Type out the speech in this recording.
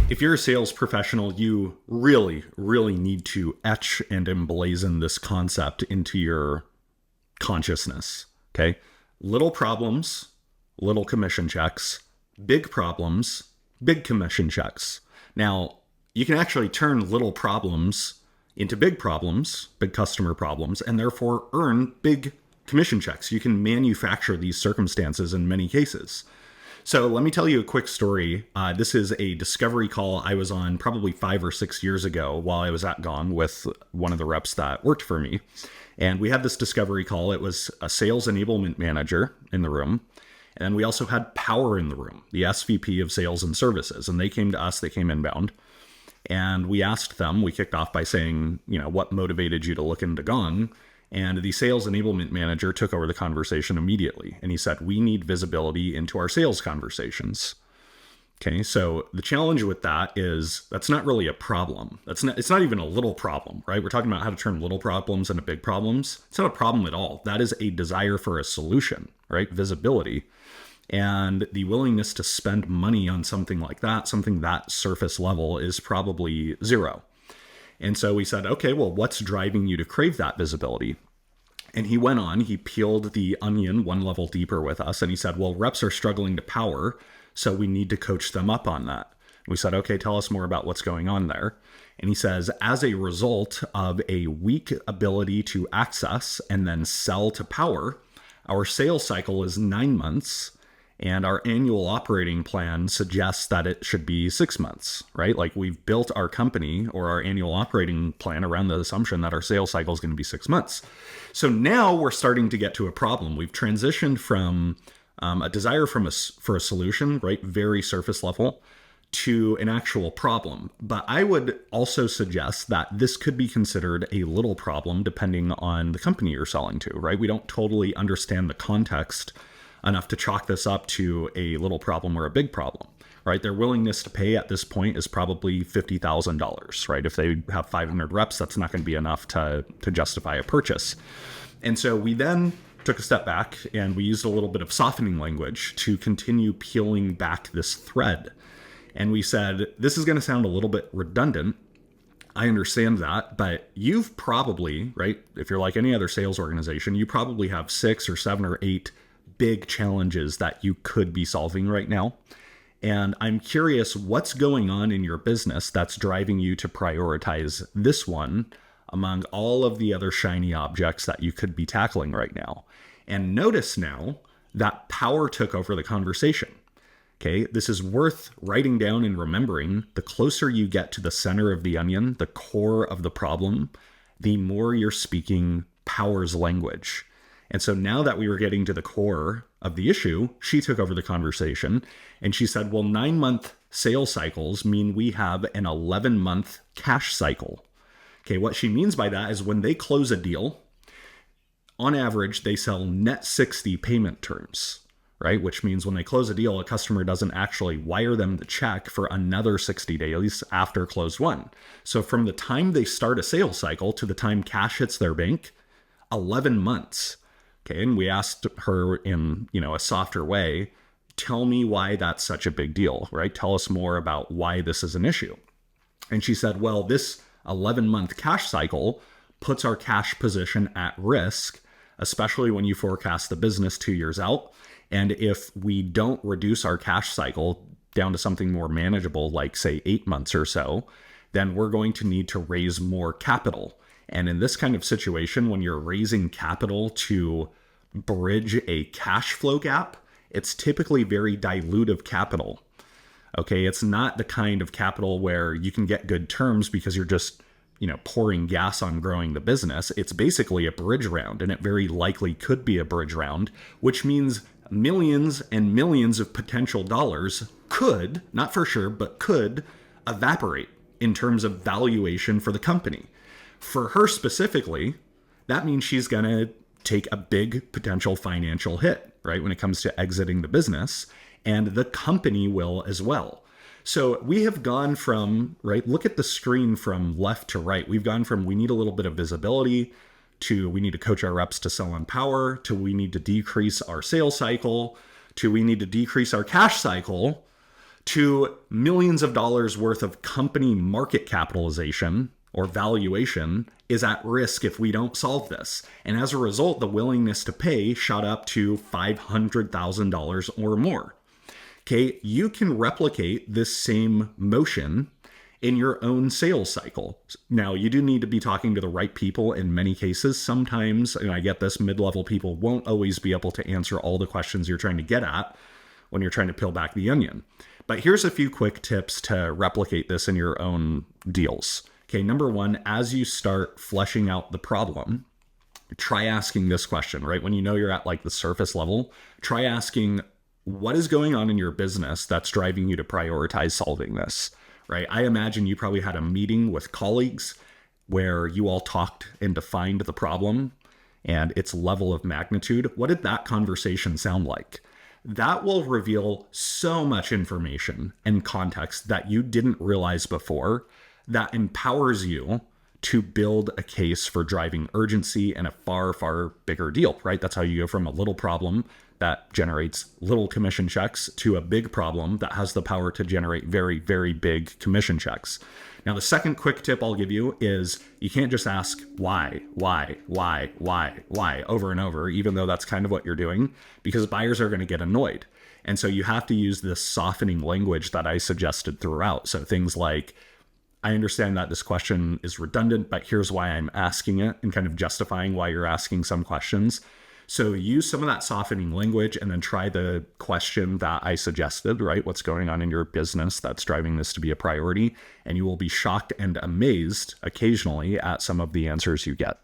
If you're a sales professional, you really, really need to etch and emblazon this concept into your consciousness. Okay. Little problems, little commission checks. Big problems, big commission checks. Now, you can actually turn little problems into big problems, big customer problems, and therefore earn big commission checks. You can manufacture these circumstances in many cases. So let me tell you a quick story. This is a discovery call I was on probably 5 or 6 years ago while I was at Gone with one of the reps that worked for me. And we had this discovery call. It was a sales enablement manager in the room. And we also had Power in the room, the SVP of sales and services. And they came to us, they came inbound. And we asked them, we kicked off by saying, what motivated you to look into Gone? And the sales enablement manager took over the conversation immediately. And he said, we need visibility into our sales conversations. Okay, so the challenge with that is that's not really a problem. It's not even a little problem, right? We're talking about how to turn little problems into big problems. It's not a problem at all. That is a desire for a solution, right? Visibility. And the willingness to spend money on something like that, something that surface level, is probably zero. And so we said, okay, well, what's driving you to crave that visibility? And he went on, he peeled the onion one level deeper with us. And he said, well, reps are struggling to power, so we need to coach them up on that. We said, okay, tell us more about what's going on there. And he says, as a result of a weak ability to access and then sell to power, our sales cycle is 9 months. And our annual operating plan suggests that it should be 6 months, right? Like, we've built our company or our annual operating plan around the assumption that our sales cycle is going to be 6 months. So now we're starting to get to a problem. We've transitioned from a desire for a solution, right? Very surface level, to an actual problem. But I would also suggest that this could be considered a little problem depending on the company you're selling to, right? We don't totally understand the context enough to chalk this up to a little problem or a big problem, right? Their willingness to pay at this point is probably $50,000, right? If they have 500 reps, that's not going to be enough to justify a purchase. And so we then took a step back and we used a little bit of softening language to continue peeling back this thread. And we said, this is going to sound a little bit redundant. I understand that, but you've probably, right? If you're like any other sales organization, you probably have 6 or 7 or 8 big challenges that you could be solving right now. And I'm curious what's going on in your business that's driving you to prioritize this one among all of the other shiny objects that you could be tackling right now. And notice now that power took over the conversation. Okay, this is worth writing down and remembering. The closer you get to the center of the onion, the core of the problem, the more you're speaking power's language. And so now that we were getting to the core of the issue, she took over the conversation and she said, well, 9-month sales cycles mean we have an 11-month cash cycle. Okay, what she means by that is when they close a deal, on average, they sell net 60 payment terms, right? Which means when they close a deal, a customer doesn't actually wire them the check for another 60 days after close one. So from the time they start a sales cycle to the time cash hits their bank, 11 months. Okay, and we asked her in, a softer way, tell me why that's such a big deal, right? Tell us more about why this is an issue. And she said, well, this 11-month cash cycle puts our cash position at risk, especially when you forecast the business 2 years out. And if we don't reduce our cash cycle down to something more manageable, like say 8 months or so, then we're going to need to raise more capital. And in this kind of situation, when you're raising capital to bridge a cash flow gap, it's typically very dilutive capital. Okay, it's not the kind of capital where you can get good terms because you're just, pouring gas on growing the business. It's basically a bridge round, and it very likely could be a bridge round, which means millions and millions of potential dollars could, not for sure, but could evaporate in terms of valuation for the company. For her specifically, that means she's going to take a big potential financial hit, right, when it comes to exiting the business, and the company will as well. So we have gone from, right, look at the screen from left to right. We've gone from we need a little bit of visibility to we need to coach our reps to sell on power to we need to decrease our sales cycle to we need to decrease our cash cycle to millions of dollars worth of company market capitalization or valuation is at risk if we don't solve this. And as a result, the willingness to pay shot up to $500,000 or more. Okay, you can replicate this same motion in your own sales cycle. Now, you do need to be talking to the right people in many cases. Sometimes, and I get this, mid-level people won't always be able to answer all the questions you're trying to get at when you're trying to peel back the onion. But here's a few quick tips to replicate this in your own deals. Okay, number one, as you start fleshing out the problem, try asking this question, right? When you know you're at like the surface level, try asking, what is going on in your business that's driving you to prioritize solving this, right? I imagine you probably had a meeting with colleagues where you all talked and defined the problem and its level of magnitude. What did that conversation sound like? That will reveal so much information and context that you didn't realize before, that empowers you to build a case for driving urgency and a far, far bigger deal, right? That's how you go from a little problem that generates little commission checks to a big problem that has the power to generate very, very big commission checks. Now, the second quick tip I'll give you is you can't just ask why over and over, even though that's kind of what you're doing, because buyers are going to get annoyed. And so you have to use this softening language that I suggested throughout. So things like, I understand that this question is redundant, but here's why I'm asking it, and kind of justifying why you're asking some questions. So use some of that softening language and then try the question that I suggested, right? What's going on in your business that's driving this to be a priority? And you will be shocked and amazed occasionally at some of the answers you get.